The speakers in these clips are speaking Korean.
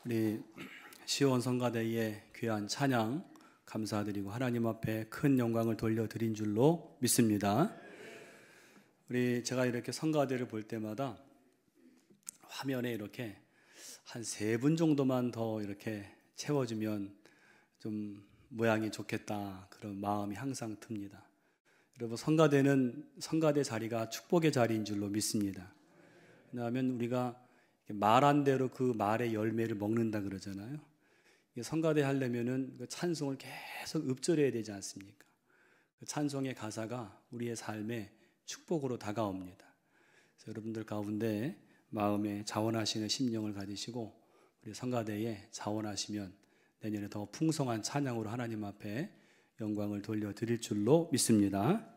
우리 시온 성가대의 귀한 찬양 감사드리고 하나님 앞에 큰 영광을 돌려드린 줄로 믿습니다. 제가 이렇게 성가대를 볼 때마다 화면에 이렇게 한 3분 정도만 더 이렇게 채워주면 좀 모양이 좋겠다, 그런 마음이 항상 듭니다. 여러분, 성가대 자리가 축복의 자리인 줄로 믿습니다. 왜냐하면 우리가 말한 대로 그 말의 열매를 먹는다 그러잖아요. 성가대 하려면은 그 찬송을 계속 읊조려야 되지 않습니까? 그 찬송의 가사가 우리의 삶에 축복으로 다가옵니다. 그래서 여러분들 가운데 마음에 자원하시는 심령을 가지시고 우리 성가대에 자원하시면 내년에 더 풍성한 찬양으로 하나님 앞에 영광을 돌려드릴 줄로 믿습니다.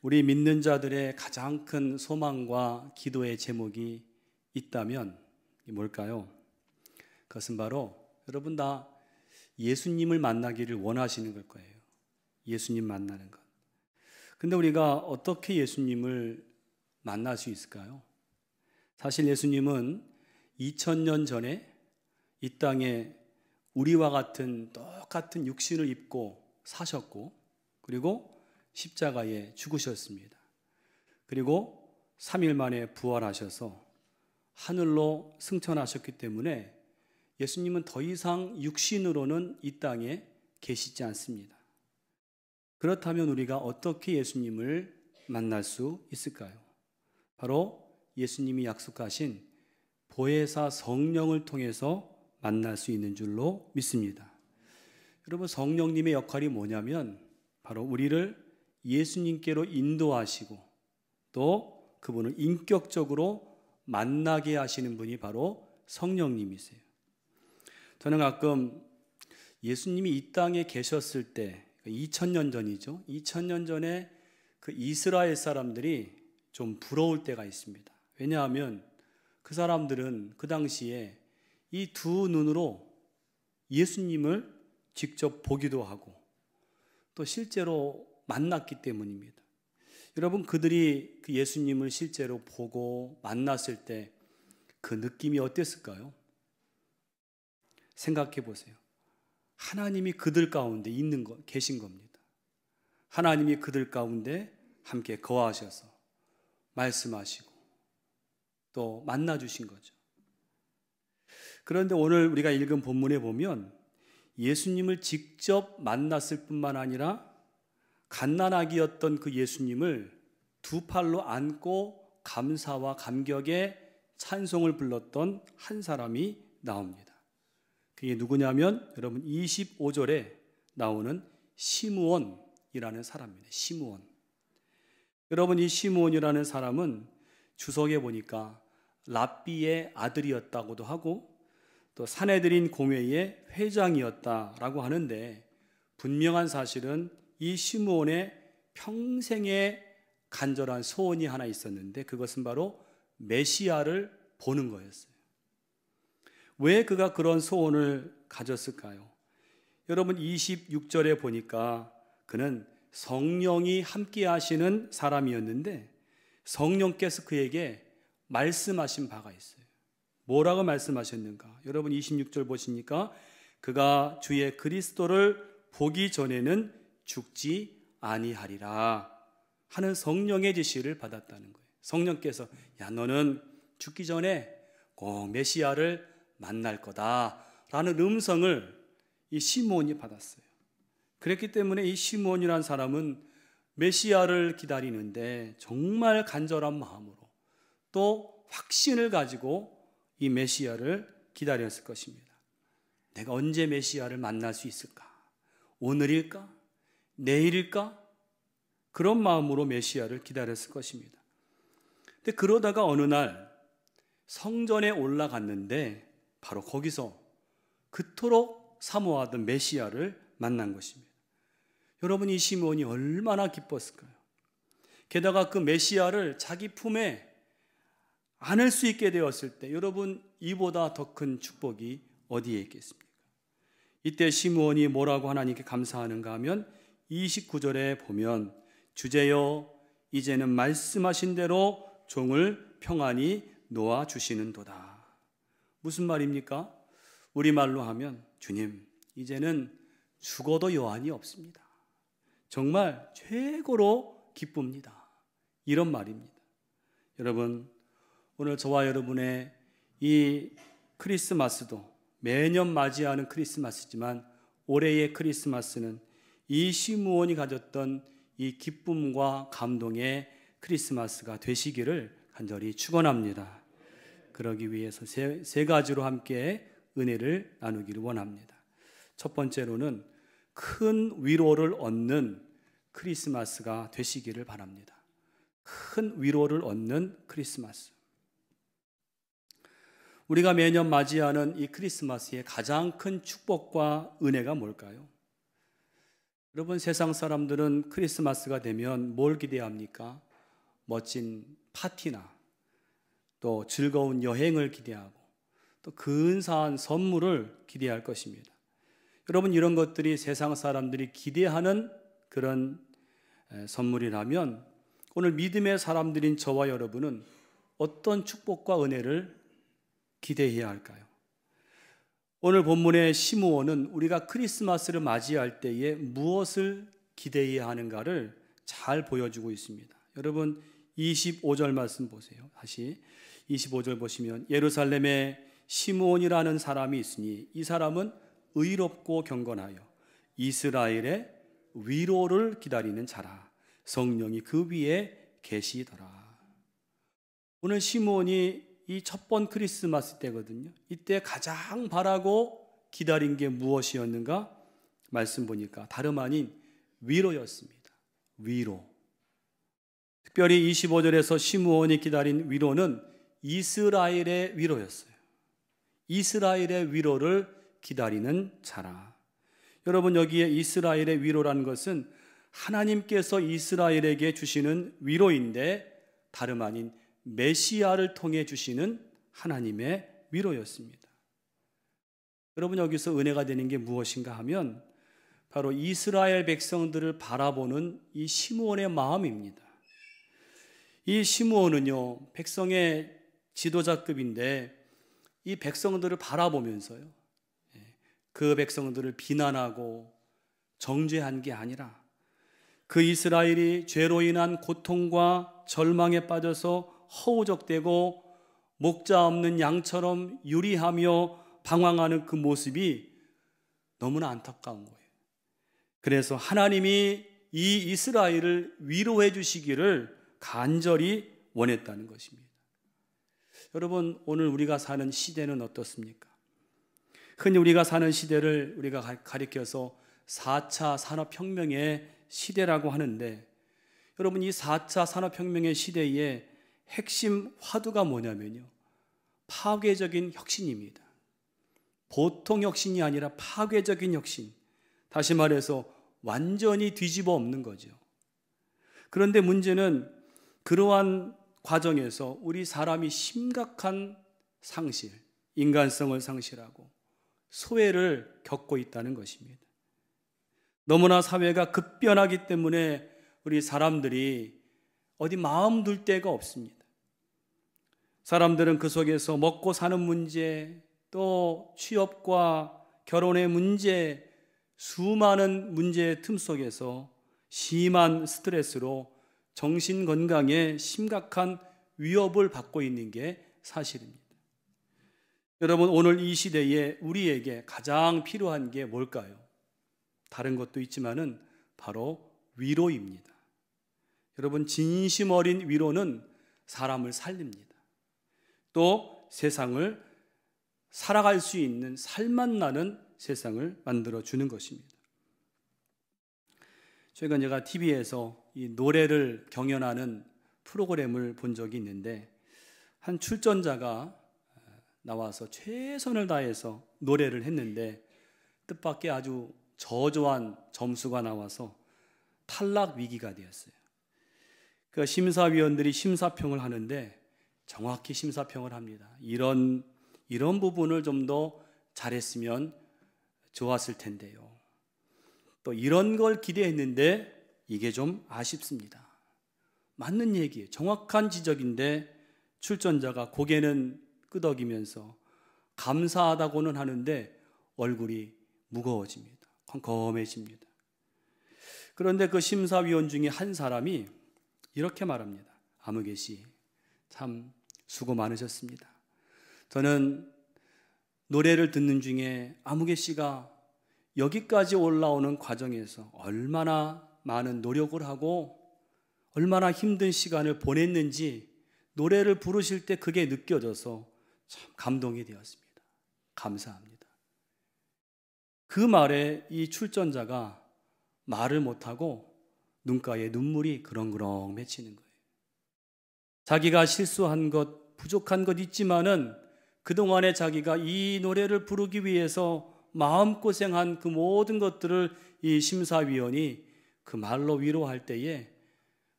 우리 믿는 자들의 가장 큰 소망과 기도의 제목이 있다면 뭘까요? 그것은 바로 여러분 다 예수님을 만나기를 원하시는 걸 거예요. 예수님 만나는 것. 근데 우리가 어떻게 예수님을 만날 수 있을까요? 사실 예수님은 2000년 전에 이 땅에 우리와 같은 똑같은 육신을 입고 사셨고, 그리고 십자가에 죽으셨습니다. 그리고 3일 만에 부활하셔서 하늘로 승천하셨기 때문에 예수님은 더 이상 육신으로는 이 땅에 계시지 않습니다. 그렇다면 우리가 어떻게 예수님을 만날 수 있을까요? 바로 예수님이 약속하신 보혜사 성령을 통해서 만날 수 있는 줄로 믿습니다. 여러분, 성령님의 역할이 뭐냐면 바로 우리를 예수님께로 인도하시고 또 그분을 인격적으로 만나게 하시는 분이 바로 성령님이세요. 저는 가끔 예수님이 이 땅에 계셨을 때 2000년 전이죠. 2000년 전에 그 이스라엘 사람들이 좀 부러울 때가 있습니다. 왜냐하면 그 사람들은 그 당시에 이 두 눈으로 예수님을 직접 보기도 하고 또 실제로 만났기 때문입니다. 여러분, 그들이 그 예수님을 실제로 보고 만났을 때 그 느낌이 어땠을까요? 생각해 보세요. 하나님이 그들 가운데 계신 겁니다. 하나님이 그들 가운데 함께 거하셔서 말씀하시고 또 만나주신 거죠. 그런데 오늘 우리가 읽은 본문에 보면 예수님을 직접 만났을 뿐만 아니라 갓난아기였던 그 예수님을 두 팔로 안고 감사와 감격의 찬송을 불렀던 한 사람이 나옵니다. 그게 누구냐면 여러분 25절에 나오는 시므온이라는 사람입니다. 시므온. 여러분, 이 시므온이라는 사람은 주석에 보니까 랍비의 아들이었다고도 하고 또 사내들인 공회의 회장이었다라고 하는데, 분명한 사실은 이 시므온의 평생의 간절한 소원이 하나 있었는데 그것은 바로 메시아를 보는 거였어요. 왜 그가 그런 소원을 가졌을까요? 여러분 26절에 보니까 그는 성령이 함께 하시는 사람이었는데 성령께서 그에게 말씀하신 바가 있어요. 뭐라고 말씀하셨는가? 여러분 26절 보시니까 그가 주의 그리스도를 보기 전에는 죽지 아니하리라 하는 성령의 지시를 받았다는 거예요. 성령께서 너는 죽기 전에 꼭 메시아를 만날 거다라는 음성을 이 시므온이 받았어요. 그랬기 때문에 이 시므온이라는 사람은 메시아를 기다리는데 정말 간절한 마음으로 또 확신을 가지고 이 메시아를 기다렸을 것입니다. 내가 언제 메시아를 만날 수 있을까? 오늘일까? 내일일까? 그런 마음으로 메시아를 기다렸을 것입니다. 근데 그러다가 어느 날 성전에 올라갔는데 바로 거기서 그토록 사모하던 메시아를 만난 것입니다. 여러분, 이 시므온이 얼마나 기뻤을까요? 게다가 그 메시아를 자기 품에 안을 수 있게 되었을 때 여러분, 이보다 더 큰 축복이 어디에 있겠습니까? 이때 시므온이 뭐라고 하나님께 감사하는가 하면 29절에 보면 주제여 이제는 말씀하신 대로 종을 평안히 놓아주시는도다. 무슨 말입니까? 우리말로 하면 주님, 이제는 죽어도 여한이 없습니다. 정말 최고로 기쁩니다. 이런 말입니다. 여러분, 오늘 저와 여러분의 이 크리스마스도 매년 맞이하는 크리스마스지만 올해의 크리스마스는 이 시므온이 가졌던 이 기쁨과 감동의 크리스마스가 되시기를 간절히 축원합니다. 그러기 위해서 세 가지로 함께 은혜를 나누기를 원합니다. 첫 번째로는 큰 위로를 얻는 크리스마스가 되시기를 바랍니다. 큰 위로를 얻는 크리스마스. 우리가 매년 맞이하는 이 크리스마스의 가장 큰 축복과 은혜가 뭘까요? 여러분, 세상 사람들은 크리스마스가 되면 뭘 기대합니까? 멋진 파티나 또 즐거운 여행을 기대하고 또 근사한 선물을 기대할 것입니다. 여러분, 이런 것들이 세상 사람들이 기대하는 그런 선물이라면 오늘 믿음의 사람들인 저와 여러분은 어떤 축복과 은혜를 기대해야 할까요? 오늘 본문의 시므온은 우리가 크리스마스를 맞이할 때에 무엇을 기대해야 하는가를 잘 보여주고 있습니다. 여러분, 25절 말씀 보세요. 다시 25절 보시면 예루살렘에 시므온이라는 사람이 있으니 이 사람은 의롭고 경건하여 이스라엘의 위로를 기다리는 자라. 성령이 그 위에 계시더라. 오늘 시므온이 이 첫 번 크리스마스 때거든요. 이때 가장 바라고 기다린 게 무엇이었는가? 말씀 보니까 다름 아닌 위로였습니다. 위로. 특별히 25절에서 시므온이 기다린 위로는 이스라엘의 위로였어요. 이스라엘의 위로를 기다리는 자라. 여러분, 여기에 이스라엘의 위로라는 것은 하나님께서 이스라엘에게 주시는 위로인데 다름 아닌 메시아를 통해 주시는 하나님의 위로였습니다. 여러분, 여기서 은혜가 되는 게 무엇인가 하면 바로 이스라엘 백성들을 바라보는 이 시므온의 마음입니다. 이 시므온은요, 백성의 지도자급인데 이 백성들을 바라보면서요, 그 백성들을 비난하고 정죄한 게 아니라 그 이스라엘이 죄로 인한 고통과 절망에 빠져서 허우적대고 목자 없는 양처럼 유리하며 방황하는 그 모습이 너무나 안타까운 거예요. 그래서 하나님이 이 이스라엘을 위로해 주시기를 간절히 원했다는 것입니다. 여러분, 오늘 우리가 사는 시대는 어떻습니까? 흔히 우리가 사는 시대를 우리가 가리켜서 4차 산업혁명의 시대라고 하는데, 여러분, 이 4차 산업혁명의 시대의 핵심 화두가 뭐냐면요, 파괴적인 혁신입니다. 보통 혁신이 아니라 파괴적인 혁신. 다시 말해서 완전히 뒤집어 엎는 거죠. 그런데 문제는 그러한 과정에서 우리 사람이 심각한 상실, 인간성을 상실하고 소외를 겪고 있다는 것입니다. 너무나 사회가 급변하기 때문에 우리 사람들이 어디 마음 둘 데가 없습니다. 사람들은 그 속에서 먹고 사는 문제, 또 취업과 결혼의 문제, 수많은 문제의 틈 속에서 심한 스트레스로 정신 건강에 심각한 위협을 받고 있는 게 사실입니다. 여러분, 오늘 이 시대에 우리에게 가장 필요한 게 뭘까요? 다른 것도 있지만은 바로 위로입니다. 여러분, 진심 어린 위로는 사람을 살립니다. 또 세상을 살아갈 수 있는 살맛 나는 세상을 만들어 주는 것입니다. 최근 제가 TV에서 이 노래를 경연하는 프로그램을 본 적이 있는데, 한 출전자가 나와서 최선을 다해서 노래를 했는데 뜻밖의 아주 저조한 점수가 나와서 탈락 위기가 되었어요. 그 심사위원들이 심사평을 하는데 정확히 심사평을 합니다. 이런 부분을 좀 더 잘했으면 좋았을 텐데요. 또 이런 걸 기대했는데 이게 좀 아쉽습니다. 맞는 얘기예요. 정확한 지적인데 출전자가 고개는 끄덕이면서 감사하다고는 하는데 얼굴이 무거워집니다. 컴컴해집니다. 그런데 그 심사위원 중에 한 사람이 이렇게 말합니다. 아무개 씨, 참 수고 많으셨습니다. 저는 노래를 듣는 중에 아무개 씨가 여기까지 올라오는 과정에서 얼마나 많은 노력을 하고 얼마나 힘든 시간을 보냈는지 노래를 부르실 때 그게 느껴져서 참 감동이 되었습니다. 감사합니다. 그 말에 이 출전자가 말을 못하고 눈가에 눈물이 그렁그렁 맺히는 거예요. 자기가 실수한 것, 부족한 것 있지만은 그동안에 자기가 이 노래를 부르기 위해서 마음고생한 그 모든 것들을 이 심사위원이 그 말로 위로할 때에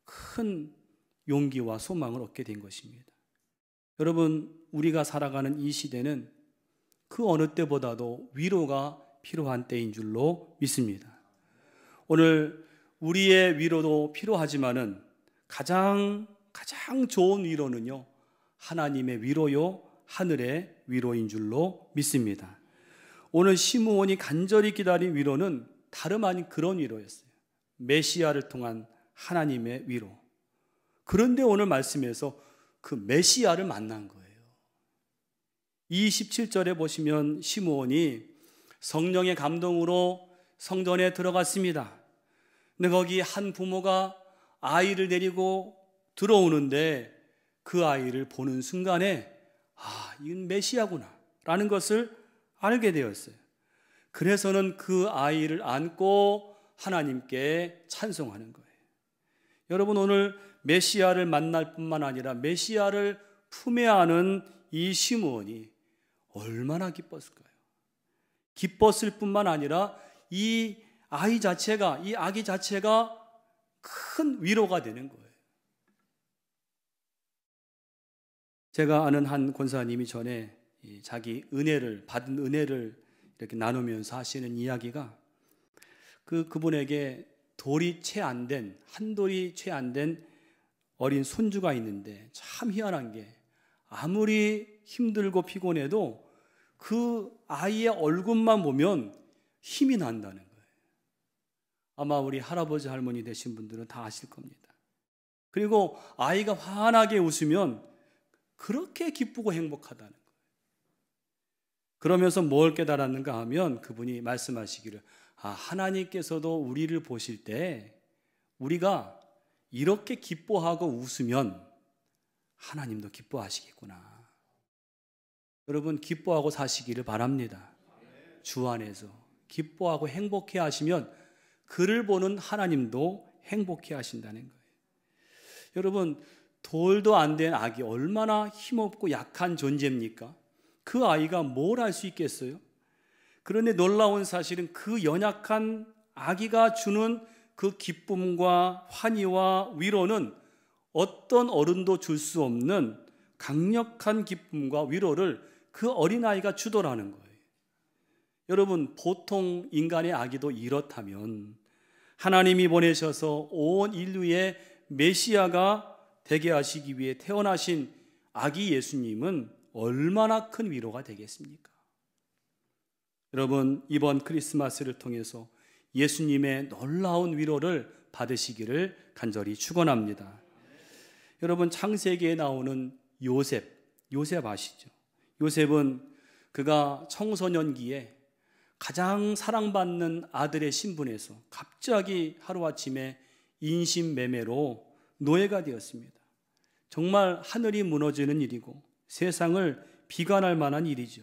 큰 용기와 소망을 얻게 된 것입니다. 여러분, 우리가 살아가는 이 시대는 그 어느 때보다도 위로가 필요한 때인 줄로 믿습니다. 오늘 우리의 위로도 필요하지만은 가장 좋은 위로는요, 하나님의 위로요, 하늘의 위로인 줄로 믿습니다. 오늘 시므온이 간절히 기다린 위로는 다름 아닌 그런 위로였어요. 메시아를 통한 하나님의 위로. 그런데 오늘 말씀에서 그 메시아를 만난 거예요. 27절에 보시면 시므온이 성령의 감동으로 성전에 들어갔습니다. 근데 거기 한 부모가 아이를 데리고 들어오는데 그 아이를 보는 순간에 이건 메시아구나 라는 것을 알게 되었어요. 그래서는 그 아이를 안고 하나님께 찬송하는 거예요. 여러분, 오늘 메시아를 만날 뿐만 아니라 메시아를 품에 안은 이 시므온이 얼마나 기뻤을까요? 기뻤을 뿐만 아니라 이 아이 자체가, 이 아기 자체가 큰 위로가 되는 거예요. 제가 아는 한 권사님이 전에 자기 받은 은혜를 이렇게 나누면서 하시는 이야기가 그분에게 한 돌이 채 안 된 어린 손주가 있는데 참 희한한 게 아무리 힘들고 피곤해도 그 아이의 얼굴만 보면 힘이 난다는 거예요. 아마 우리 할아버지 할머니 되신 분들은 다 아실 겁니다. 그리고 아이가 환하게 웃으면 그렇게 기쁘고 행복하다는 거예요. 그러면서 뭘 깨달았는가 하면 그분이 말씀하시기를 하나님께서도 우리를 보실 때 우리가 이렇게 기뻐하고 웃으면 하나님도 기뻐하시겠구나. 여러분, 기뻐하고 사시기를 바랍니다. 주 안에서 기뻐하고 행복해 하시면 그를 보는 하나님도 행복해 하신다는 거예요. 여러분, 돌도 안 된 아기 얼마나 힘없고 약한 존재입니까? 그 아이가 뭘 할 수 있겠어요? 그런데 놀라운 사실은 그 연약한 아기가 주는 그 기쁨과 환희와 위로는 어떤 어른도 줄 수 없는 강력한 기쁨과 위로를 그 어린아이가 주더라는 거예요. 여러분, 보통 인간의 아기도 이렇다면 하나님이 보내셔서 온 인류의 메시아가 되게 하시기 위해 태어나신 아기 예수님은 얼마나 큰 위로가 되겠습니까? 여러분, 이번 크리스마스를 통해서 예수님의 놀라운 위로를 받으시기를 간절히 축원합니다. 여러분, 창세기에 나오는 요셉 아시죠? 요셉은 그가 청소년기에 가장 사랑받는 아들의 신분에서 갑자기 하루아침에 인신매매로 노예가 되었습니다. 정말 하늘이 무너지는 일이고 세상을 비관할 만한 일이죠.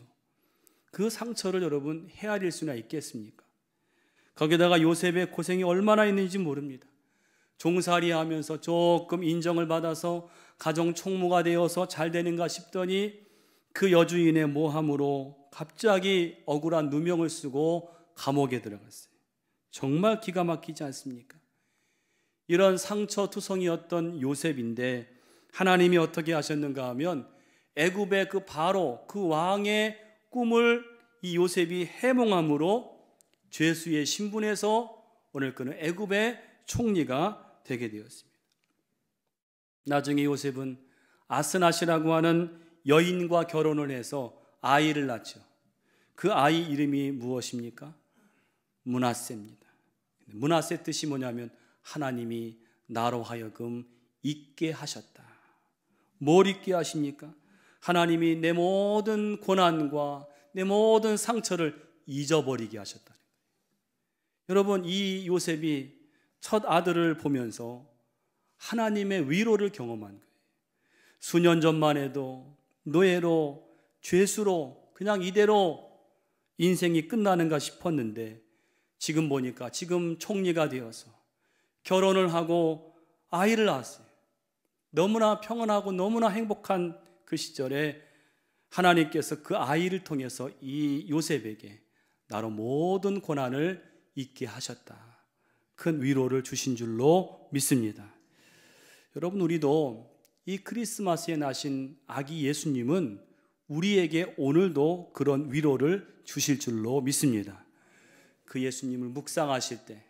그 상처를 여러분 헤아릴 수나 있겠습니까? 거기다가 요셉의 고생이 얼마나 있는지 모릅니다. 종살이 하면서 조금 인정을 받아서 가정 총무가 되어서 잘 되는가 싶더니 그 여주인의 모함으로 갑자기 억울한 누명을 쓰고 감옥에 들어갔어요. 정말 기가 막히지 않습니까? 이런 상처투성이었던 요셉인데 하나님이 어떻게 하셨는가 하면 애굽의 그 바로 그 왕의 꿈을 이 요셉이 해몽함으로 죄수의 신분에서 오늘 그는 애굽의 총리가 되게 되었습니다. 나중에 요셉은 아스낫이라고 하는 여인과 결혼을 해서 아이를 낳죠. 그 아이 이름이 무엇입니까? 므낫세입니다. 므낫세 뜻이 뭐냐면 하나님이 나로 하여금 잊게 하셨다. 뭘 잊게 하십니까? 하나님이 내 모든 고난과 내 모든 상처를 잊어버리게 하셨다는 거예요. 여러분, 이 요셉이 첫 아들을 보면서 하나님의 위로를 경험한 거예요. 수년 전만 해도 노예로, 죄수로 그냥 이대로 인생이 끝나는가 싶었는데 지금 보니까 지금 총리가 되어서 결혼을 하고 아이를 낳았어요. 너무나 평안하고 너무나 행복한 그 시절에 하나님께서 그 아이를 통해서 이 요셉에게 나로 모든 고난을 잊게 하셨다. 큰 위로를 주신 줄로 믿습니다. 여러분, 우리도 이 크리스마스에 나신 아기 예수님은 우리에게 오늘도 그런 위로를 주실 줄로 믿습니다. 그 예수님을 묵상하실 때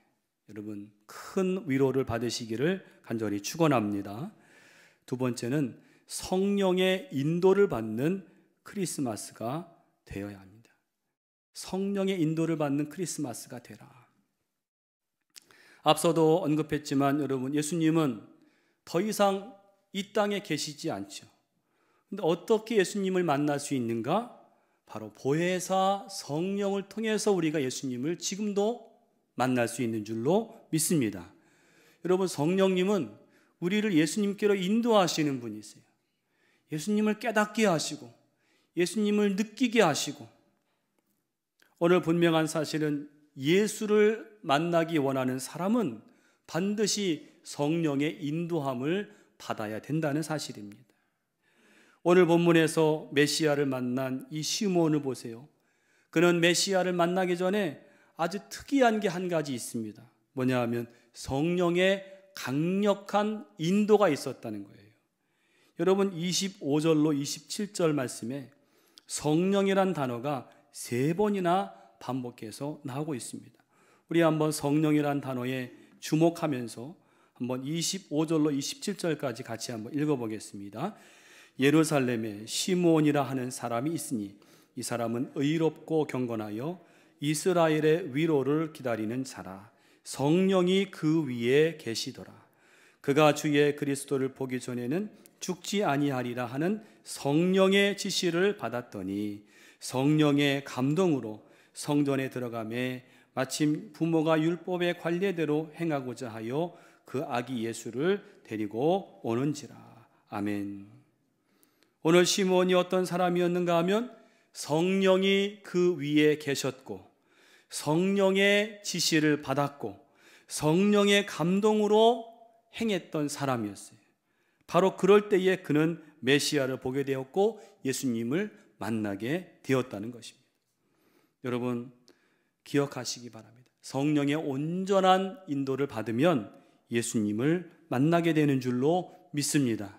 여러분 큰 위로를 받으시기를 간절히 축원합니다. 두 번째는 성령의 인도를 받는 크리스마스가 되어야 합니다. 성령의 인도를 받는 크리스마스가 되라. 앞서도 언급했지만 여러분, 예수님은 더 이상 이 땅에 계시지 않죠. 근데 어떻게 예수님을 만날 수 있는가? 바로 보혜사 성령을 통해서 우리가 예수님을 지금도 만날 수 있는 줄로 믿습니다. 여러분, 성령님은 우리를 예수님께로 인도하시는 분이세요. 예수님을 깨닫게 하시고 예수님을 느끼게 하시고, 오늘 분명한 사실은 예수를 만나기 원하는 사람은 반드시 성령의 인도함을 받아야 된다는 사실입니다. 오늘 본문에서 메시아를 만난 이 시므온을 보세요. 그는 메시아를 만나기 전에 아주 특이한 게 한 가지 있습니다. 뭐냐 하면 성령의 강력한 인도가 있었다는 거예요. 여러분, 25절로 27절 말씀에 성령이란 단어가 3번이나 반복해서 나오고 있습니다. 우리 한번 성령이란 단어에 주목하면서 한번 25절로 27절까지 같이 한번 읽어보겠습니다. 예루살렘에 시므온이라 하는 사람이 있으니 이 사람은 의롭고 경건하여 이스라엘의 위로를 기다리는 자라. 성령이 그 위에 계시더라. 그가 주의 그리스도를 보기 전에는 죽지 아니하리라 하는 성령의 지시를 받았더니 성령의 감동으로 성전에 들어가매 마침 부모가 율법의 관례대로 행하고자 하여 그 아기 예수를 데리고 오는지라. 아멘. 오늘 시므온이 어떤 사람이었는가 하면 성령이 그 위에 계셨고 성령의 지시를 받았고 성령의 감동으로 행했던 사람이었어요. 바로 그럴 때에 그는 메시아를 보게 되었고 예수님을 만나게 되었다는 것입니다. 여러분, 기억하시기 바랍니다. 성령의 온전한 인도를 받으면 예수님을 만나게 되는 줄로 믿습니다.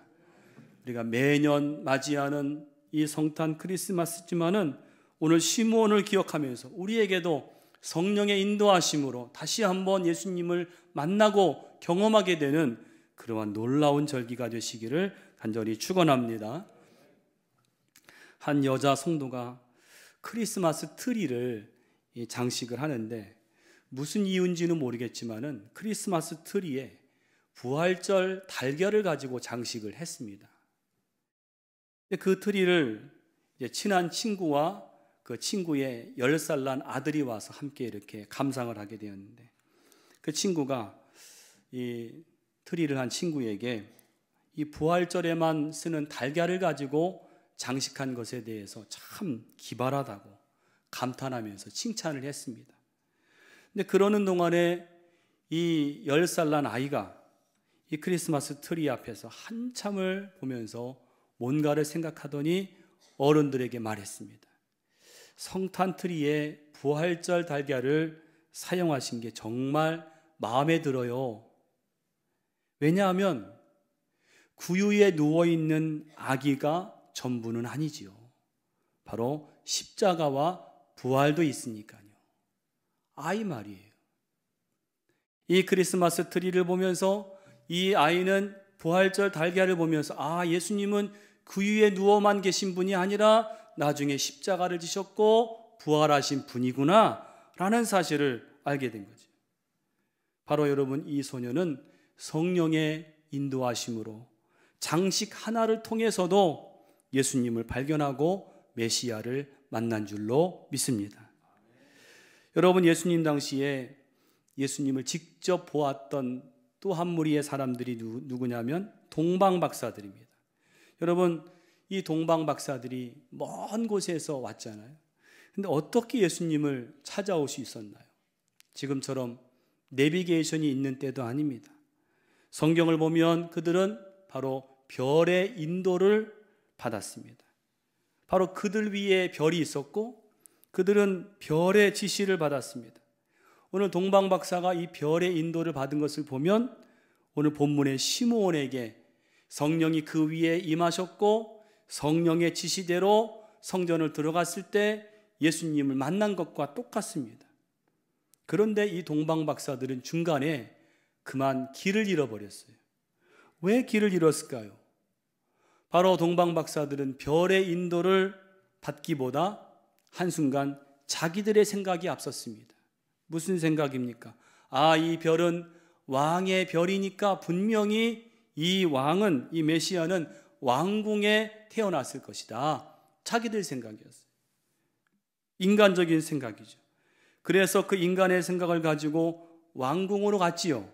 우리가 매년 맞이하는 이 성탄 크리스마스지만은 오늘 시므온을 기억하면서 우리에게도 성령의 인도하심으로 다시 한번 예수님을 만나고 경험하게 되는 그러한 놀라운 절기가 되시기를 간절히 축원합니다. 한 여자 성도가 크리스마스 트리를 장식을 하는데 무슨 이유인지는 모르겠지만은 크리스마스 트리에 부활절 달걀을 가지고 장식을 했습니다. 그 트리를 이제 친한 친구와 그 친구의 10살 난 아들이 와서 함께 이렇게 감상을 하게 되었는데, 그 친구가 이 트리를 한 친구에게 이 부활절에만 쓰는 달걀을 가지고 장식한 것에 대해서 참 기발하다고 감탄하면서 칭찬을 했습니다. 근데 그러는 동안에 이 10살 난 아이가 이 크리스마스 트리 앞에서 한참을 보면서 뭔가를 생각하더니 어른들에게 말했습니다. 성탄 트리에 부활절 달걀을 사용하신 게 정말 마음에 들어요. 왜냐하면 구유에 누워있는 아기가 전부는 아니지요. 바로 십자가와 부활도 있으니까요. 아이 말이에요. 이 크리스마스 트리를 보면서 이 아이는 부활절 달걀을 보면서 예수님은 구유에 누워만 계신 분이 아니라 나중에 십자가를 지셨고 부활하신 분이구나 라는 사실을 알게 된 거죠. 바로 여러분, 이 소녀는 성령의 인도하심으로 장식 하나를 통해서도 예수님을 발견하고 메시아를 만난 줄로 믿습니다. 여러분, 예수님 당시에 예수님을 직접 보았던 또 한 무리의 사람들이 누구냐면 동방박사들입니다. 여러분, 이 동방박사들이 먼 곳에서 왔잖아요. 근데 어떻게 예수님을 찾아올 수 있었나요? 지금처럼 내비게이션이 있는 때도 아닙니다. 성경을 보면 그들은 바로 별의 인도를 받았습니다. 바로 그들 위에 별이 있었고 그들은 별의 지시를 받았습니다. 오늘 동방박사가 이 별의 인도를 받은 것을 보면 오늘 본문의 시므온에게 성령이 그 위에 임하셨고 성령의 지시대로 성전을 들어갔을 때 예수님을 만난 것과 똑같습니다. 그런데 이 동방박사들은 중간에 그만 길을 잃어버렸어요. 왜 길을 잃었을까요? 바로 동방박사들은 별의 인도를 받기보다 한순간 자기들의 생각이 앞섰습니다. 무슨 생각입니까? 이 별은 왕의 별이니까 분명히 이 왕은, 이 메시아는 왕궁에 태어났을 것이다. 자기들 생각이었어요. 인간적인 생각이죠. 그래서 그 인간의 생각을 가지고 왕궁으로 갔지요.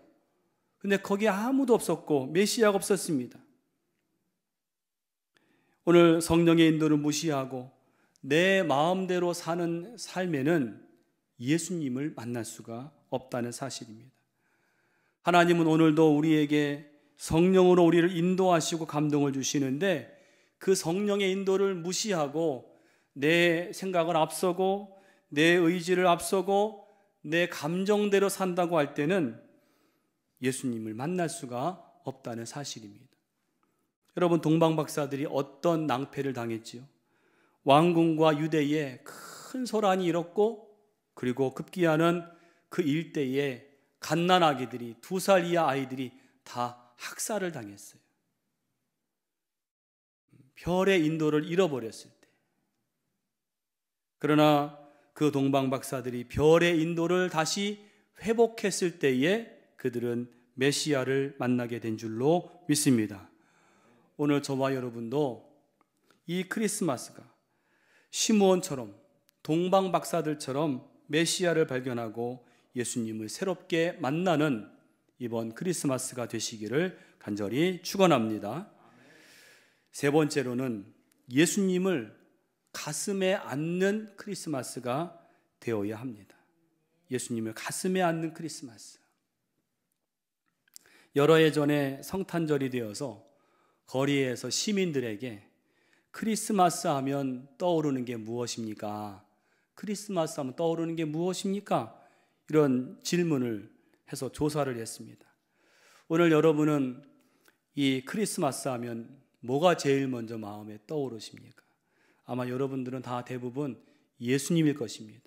근데 거기에 아무도 없었고 메시아가 없었습니다. 오늘 성령의 인도를 무시하고 내 마음대로 사는 삶에는 예수님을 만날 수가 없다는 사실입니다. 하나님은 오늘도 우리에게 성령으로 우리를 인도하시고 감동을 주시는데 그 성령의 인도를 무시하고 내 생각을 앞서고 내 의지를 앞서고 내 감정대로 산다고 할 때는 예수님을 만날 수가 없다는 사실입니다. 여러분, 동방박사들이 어떤 낭패를 당했지요? 왕궁과 유대에 큰 소란이 일었고 그리고 급기야는 그 일대에 갓난아기들이 2살 이하 아이들이 다 학살을 당했어요. 별의 인도를 잃어버렸을 때. 그러나 그 동방박사들이 별의 인도를 다시 회복했을 때에 그들은 메시아를 만나게 된 줄로 믿습니다. 오늘 저와 여러분도 이 크리스마스가 시므온처럼 동방박사들처럼 메시아를 발견하고 예수님을 새롭게 만나는 이번 크리스마스가 되시기를 간절히 축원합니다. 세 번째로는 예수님을 가슴에 안는 크리스마스가 되어야 합니다. 예수님을 가슴에 안는 크리스마스. 여러 해 전에 성탄절이 되어서 거리에서 시민들에게 크리스마스 하면 떠오르는 게 무엇입니까? 크리스마스 하면 떠오르는 게 무엇입니까? 이런 질문을 해서 조사를 했습니다. 오늘 여러분은 이 크리스마스 하면 뭐가 제일 먼저 마음에 떠오르십니까? 아마 여러분들은 다 대부분 예수님일 것입니다.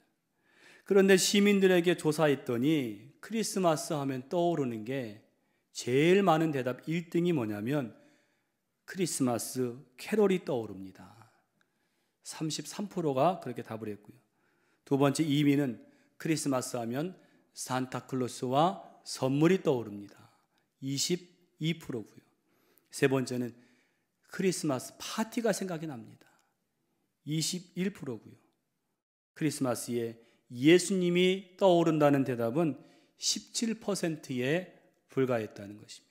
그런데 시민들에게 조사했더니 크리스마스 하면 떠오르는 게 제일 많은 대답 1등이 뭐냐면 크리스마스 캐롤이 떠오릅니다. 33%가 그렇게 답을 했고요. 두 번째 2위는 크리스마스 하면 산타클로스와 선물이 떠오릅니다. 22%고요. 세 번째는 크리스마스 파티가 생각이 납니다. 21%고요. 크리스마스에 예수님이 떠오른다는 대답은 17%에 불과했다는 것입니다.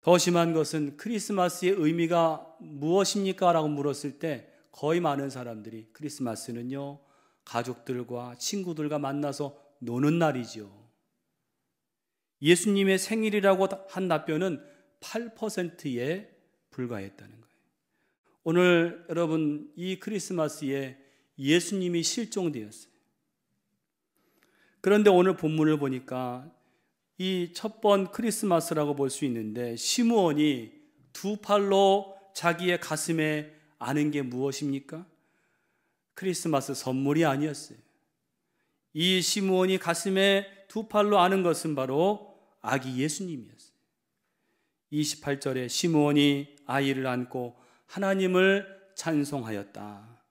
더 심한 것은 크리스마스의 의미가 무엇입니까? 라고 물었을 때 거의 많은 사람들이 크리스마스는요, 가족들과 친구들과 만나서 노는 날이죠. 예수님의 생일이라고 한 답변은 8%에 불과했다는 거예요. 오늘 여러분, 이 크리스마스에 예수님이 실종되었어요. 그런데 오늘 본문을 보니까 이 첫 번 크리스마스라고 볼 수 있는데 시므온이 두 팔로 자기의 가슴에 안은 게 무엇입니까? 크리스마스 선물이 아니었어요. 이 시므온이 가슴에 두 팔로 안은 것은 바로 아기 예수님이었어요. 28절에 시므온이 아이를 안고 하나님을 찬송하였다.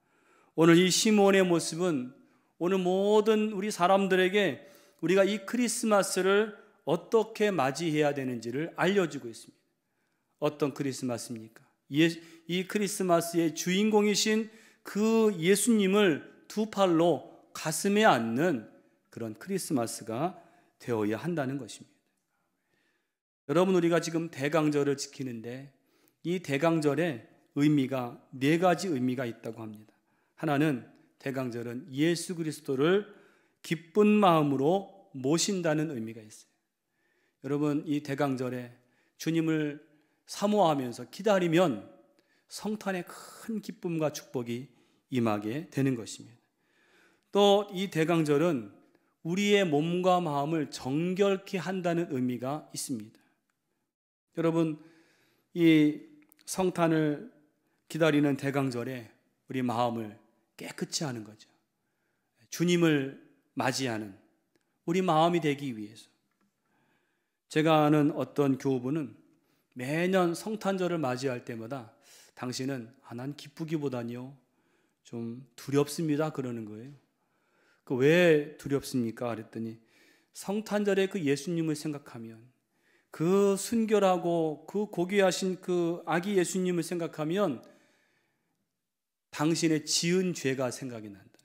오늘 이 시므온의 모습은 오늘 모든 우리 사람들에게 우리가 이 크리스마스를 어떻게 맞이해야 되는지를 알려주고 있습니다. 어떤 크리스마스입니까? 이 크리스마스의 주인공이신 그 예수님을 두 팔로 가슴에 안는 그런 크리스마스가 되어야 한다는 것입니다. 여러분, 우리가 지금 대강절을 지키는데 이 대강절에 의미가 네 가지 의미가 있다고 합니다. 하나는 대강절은 예수 그리스도를 기쁜 마음으로 모신다는 의미가 있어요. 여러분, 이 대강절에 주님을 사모하면서 기다리면 성탄의 큰 기쁨과 축복이 임하게 되는 것입니다. 또 이 대강절은 우리의 몸과 마음을 정결케 한다는 의미가 있습니다. 여러분, 이 성탄을 기다리는 대강절에 우리 마음을 깨끗이 하는 거죠. 주님을 맞이하는 우리 마음이 되기 위해서. 제가 아는 어떤 교우분은 매년 성탄절을 맞이할 때마다 당신은 난 기쁘기보다는요 좀 두렵습니다 그러는 거예요. 왜 두렵습니까? 그랬더니 성탄절에 그 예수님을 생각하면, 그 순결하고 그 고귀하신 그 아기 예수님을 생각하면 당신의 지은 죄가 생각이 난다는 거예요.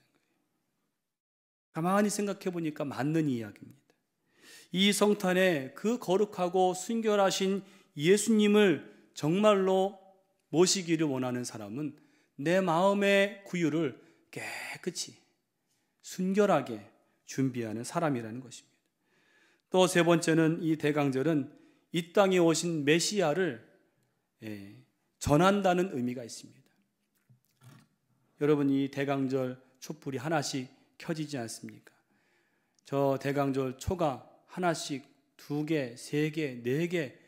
가만히 생각해 보니까 맞는 이야기입니다. 이 성탄에 그 거룩하고 순결하신 예수님을 정말로 모시기를 원하는 사람은 내 마음의 구유를 깨끗이 순결하게 준비하는 사람이라는 것입니다. 또 세 번째는 이 대강절은 이 땅에 오신 메시아를 전한다는 의미가 있습니다. 여러분, 이 대강절 촛불이 하나씩 켜지지 않습니까? 저 대강절 초가 하나씩, 두 개, 세 개, 네 개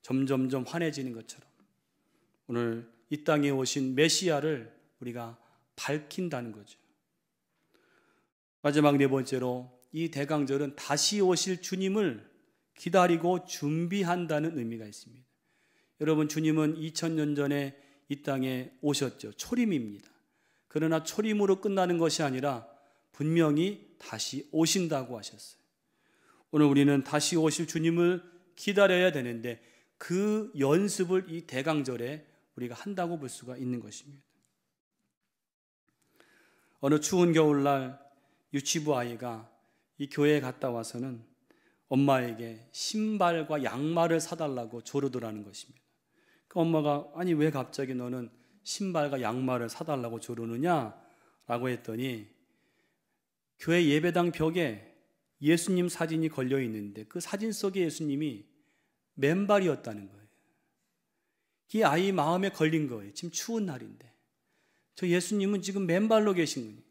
점점점 환해지는 것처럼 오늘 이 땅에 오신 메시아를 우리가 밝힌다는 거죠. 마지막 네 번째로 이 대강절은 다시 오실 주님을 기다리고 준비한다는 의미가 있습니다. 여러분, 주님은 2000년 전에 이 땅에 오셨죠. 초림입니다. 그러나 초림으로 끝나는 것이 아니라 분명히 다시 오신다고 하셨어요. 오늘 우리는 다시 오실 주님을 기다려야 되는데 그 연습을 이 대강절에 우리가 한다고 볼 수가 있는 것입니다. 어느 추운 겨울날 유치부 아이가 이 교회에 갔다 와서는 엄마에게 신발과 양말을 사달라고 조르더라는 것입니다. 그 엄마가 아니 왜 갑자기 너는 신발과 양말을 사달라고 조르느냐? 라고 했더니 교회 예배당 벽에 예수님 사진이 걸려 있는데 그 사진 속의 예수님이 맨발이었다는 거예요. 이 아이 마음에 걸린 거예요. 지금 추운 날인데 저 예수님은 지금 맨발로 계신 거니,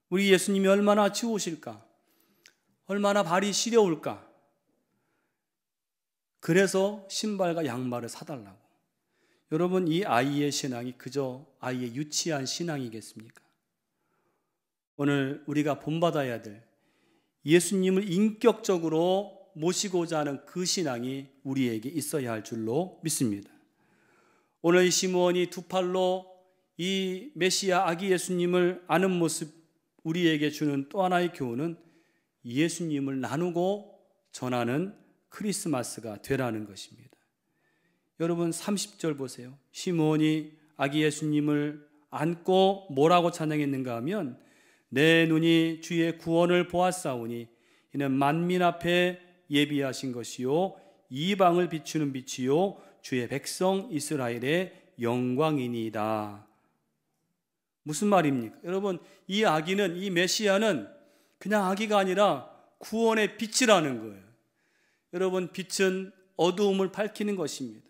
우리 예수님이 얼마나 추우실까, 얼마나 발이 시려울까. 그래서 신발과 양말을 사달라고. 여러분, 이 아이의 신앙이 그저 아이의 유치한 신앙이겠습니까? 오늘 우리가 본받아야 될 예수님을 인격적으로 모시고자 하는 그 신앙이 우리에게 있어야 할 줄로 믿습니다. 오늘 이 시므온이 두 팔로 이 메시아 아기 예수님을 아는 모습, 우리에게 주는 또 하나의 교훈은 예수님을 나누고 전하는 크리스마스가 되라는 것입니다. 여러분, 30절 보세요. 시므온이 아기 예수님을 안고 뭐라고 찬양했는가 하면 내 눈이 주의 구원을 보았사오니 이는 만민 앞에 예비하신 것이요 이방을 비추는 빛이요 주의 백성 이스라엘의 영광이니이다. 무슨 말입니까? 여러분, 이 아기는, 이 메시아는 그냥 아기가 아니라 구원의 빛이라는 거예요. 여러분, 빛은 어두움을 밝히는 것입니다.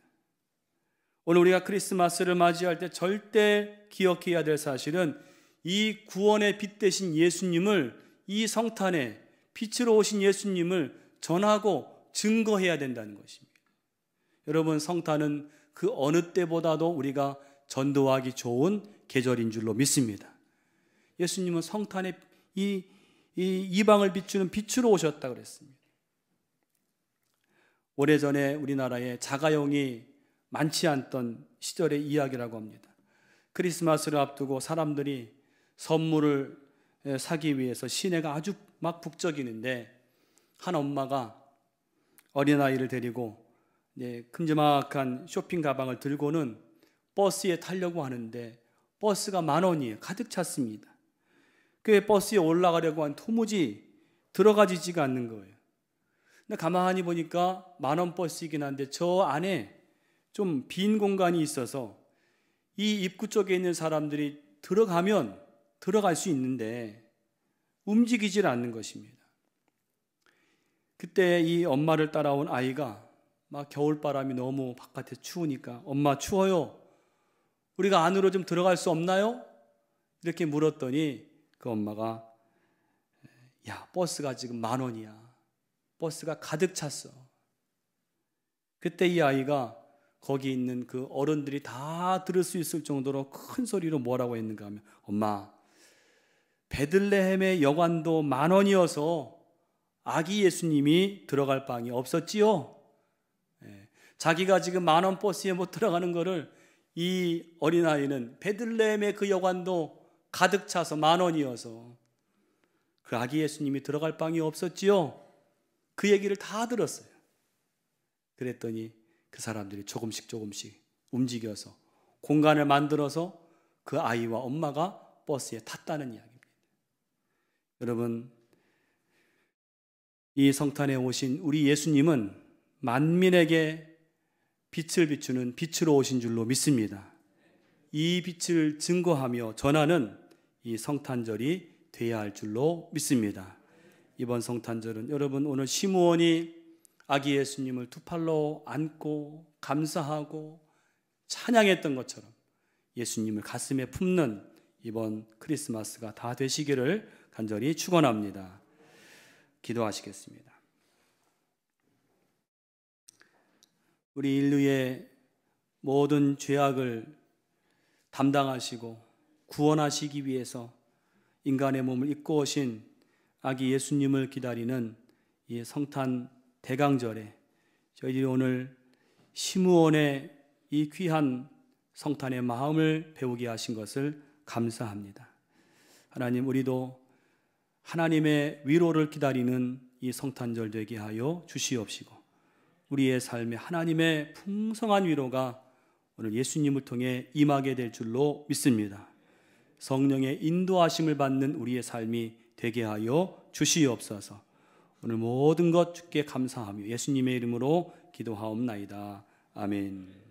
오늘 우리가 크리스마스를 맞이할 때 절대 기억해야 될 사실은 이 구원의 빛 되신 예수님을, 이 성탄에 빛으로 오신 예수님을 전하고 증거해야 된다는 것입니다. 여러분, 성탄은 그 어느 때보다도 우리가 전도하기 좋은 계절인 줄로 믿습니다. 예수님은 성탄에 이 이방을 비추는 빛으로 오셨다 그랬습니다. 오래전에 우리나라에 자가용이 많지 않던 시절의 이야기라고 합니다. 크리스마스를 앞두고 사람들이 선물을 사기 위해서 시내가 아주 막 북적이는데, 한 엄마가 어린아이를 데리고 큼지막한 쇼핑 가방을 들고는 버스에 타려고 하는데 버스가 10,000원이에요. 가득 찼습니다. 그 버스에 올라가려고 한 도무지 들어가지지가 않는 거예요. 근데 가만히 보니까 10,000원 버스이긴 한데 저 안에 좀 빈 공간이 있어서 이 입구 쪽에 있는 사람들이 들어가면 들어갈 수 있는데 움직이질 않는 것입니다. 그때 이 엄마를 따라온 아이가 막 겨울바람이 너무 바깥에 추우니까 엄마 추워요. 우리가 안으로 좀 들어갈 수 없나요? 이렇게 물었더니 그 엄마가 야, 버스가 지금 10,000원이야. 버스가 가득 찼어. 그때 이 아이가 거기 있는 그 어른들이 다 들을 수 있을 정도로 큰 소리로 뭐라고 했는가 하면 엄마, 베들레헴의 여관도 10,000원이어서 아기 예수님이 들어갈 방이 없었지요. 자기가 지금 10,000원 버스에 못 들어가는 거를 이 어린아이는 베들레헴의 그 여관도 가득 차서 10,000원이어서 그 아기 예수님이 들어갈 방이 없었지요. 그 얘기를 다 들었어요. 그랬더니 그 사람들이 조금씩 움직여서 공간을 만들어서 그 아이와 엄마가 버스에 탔다는 이야기입니다. 여러분, 이 성탄에 오신 우리 예수님은 만민에게 빛을 비추는 빛으로 오신 줄로 믿습니다. 이 빛을 증거하며 전하는 이 성탄절이 되어야 할 줄로 믿습니다. 이번 성탄절은 여러분, 오늘 시므온이 아기 예수님을 두 팔로 안고 감사하고 찬양했던 것처럼 예수님을 가슴에 품는 이번 크리스마스가 다 되시기를 간절히 축원합니다. 기도하시겠습니다. 우리 인류의 모든 죄악을 담당하시고 구원하시기 위해서 인간의 몸을 입고 오신 아기 예수님을 기다리는 이 성탄 대강절에 저희들이 오늘 시므온의 이 귀한 성탄의 마음을 배우게 하신 것을 감사합니다. 하나님, 우리도 하나님의 위로를 기다리는 이 성탄절 되게 하여 주시옵시고 우리의 삶에 하나님의 풍성한 위로가 오늘 예수님을 통해 임하게 될 줄로 믿습니다. 성령의 인도하심을 받는 우리의 삶이 되게 하여 주시옵소서. 오늘 모든 것 주께 감사하며 예수님의 이름으로 기도하옵나이다. 아멘.